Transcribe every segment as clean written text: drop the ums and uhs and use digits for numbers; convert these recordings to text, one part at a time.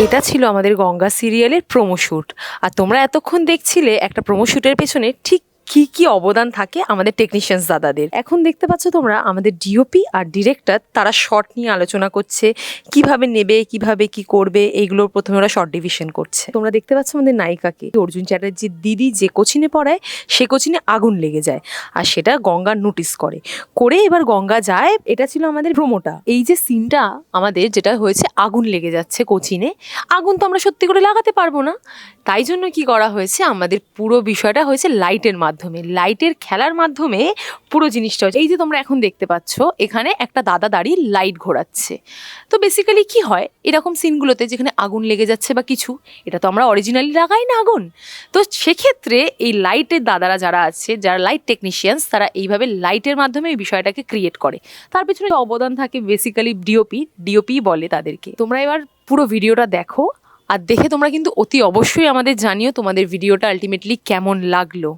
এটা ছিল আমাদের গঙ্গা সিরিয়ালের প্রোমো শ্যুট। আর তোমরা এতক্ষণ দেখছিলে একটা প্রোমো শ্যুটের পেছনে ঠিক কি কি অবদান থাকে আমাদের টেকনিশিয়ানস দাদাদের। এখন দেখতে পাচ্ছ তোমরা আমাদের ডিওপি আর ডিরেক্টর তারা শর্ট নিয়ে আলোচনা করছে, কিভাবে নেবে, কিভাবে কি করবে, এইগুলোর প্রথমে ওরা শর্ট ডিভিশন করছে। তোমরা দেখতে পাচ্ছ আমাদের নায়িকাকে, অর্জুন চ্যাটার্জির দিদি যে কোচিনে পড়ায় সে কোচিনে আগুন লেগে যায়, আর সেটা গঙ্গা নোটিস করে এবার গঙ্গা যায়। এটা ছিল আমাদের প্রোমোটা। এই যে সিনটা আমাদের যেটা হয়েছে, আগুন লেগে যাচ্ছে কোচিনে, আগুন তো আমরা সত্যি করে লাগাতে পারবো না, তাই জন্য কি করা হয়েছে, আমাদের পুরো বিষয়টা হয়েছে লাইটের মাধ্যমে, লাইটের খেলার মাধ্যমে পুরো জিনিসটা হচ্ছে। এই যে তোমরা এখন দেখতে পাচ্ছ এখানে একটা দাদা দাঁড়িয়ে লাইট ঘোরাচ্ছে। তো বেসিক্যালি কি হয় এরকম সিনগুলোতে যেখানে আগুন লেগে যাচ্ছে বা কিছু, এটা তো আমরা অরিজিনালি লাগাই না আগুন, তো সেক্ষেত্রে এই লাইটের দাদারা যারা আছে, যারা লাইট টেকনিশিয়ানস, তারা এইভাবে লাইটের মাধ্যমে এই বিষয়টাকে ক্রিয়েট করে। তার পেছনে অবদান থাকে বেসিক্যালি ডিওপি বলে তাদেরকে। তোমরা এবার পুরো ভিডিওটা দেখো, আর দেখে তোমরা কিন্তু অতি অবশ্যই আমাদের জানিও তোমাদের ভিডিওটা আলটিমেটলি কেমন লাগলো।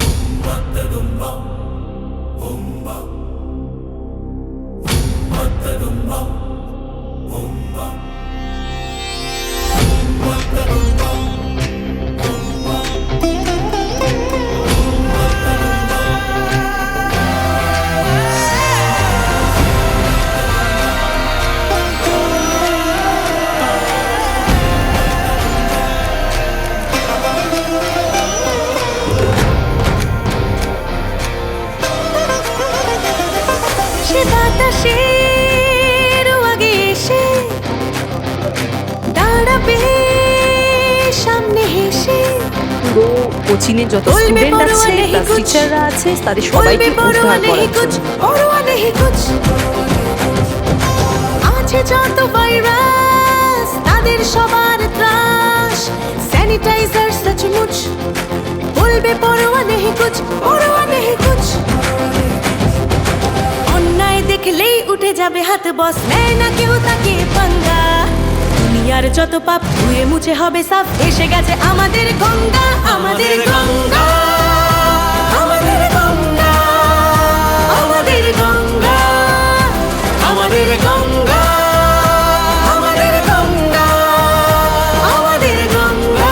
কোচিনে যত স্টুডেন্ট আছে, ক্লাস টিচাররা আছে, তাদের সবাইকে উদ্ধার করার আছে যত ভাইরাস, তাদের সবার ত্রাস, স্যানিটাইজার সচমুচ, বলবে পরোয়া নেহি কুছ, পরোয়া নেহি কুছ। অন্যায় দেখলেই উঠে যাবে হাত, বস নেয় না কেউ তাকে পাঙ্গা। দুনিয়ার যত পাপ ধুয়ে মুছে হবে সাফ, এসে গেছে আমাদের গঙ্গা, আমাদের গঙ্গা, আমাদের গঙ্গা, আমাদের গঙ্গা, আমাদের গঙ্গা, আমাদের গঙ্গা, আমাদের গঙ্গা।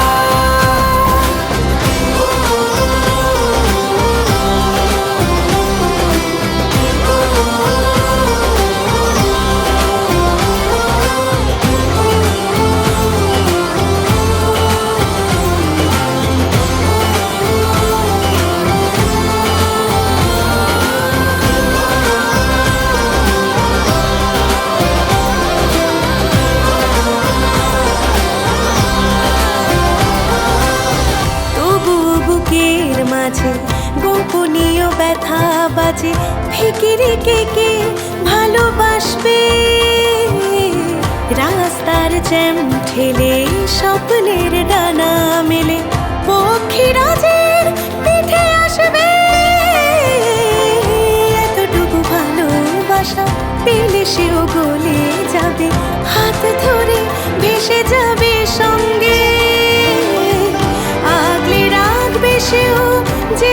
গোপনীয় ব্যথা বাজে, ফিকিরে কে ভালোবাসবে, রাস্তার জ্যাম ঠেলে স্বপ্নের ডানা মেলে, পক্ষীরাজের পিঠে আসবে। এতটুকু ভালোবাসা পেলে সেও গলে যাবে, হাত ধরে ভেসে যাবে সঙ্গে, আগলে রাখবে সেও যে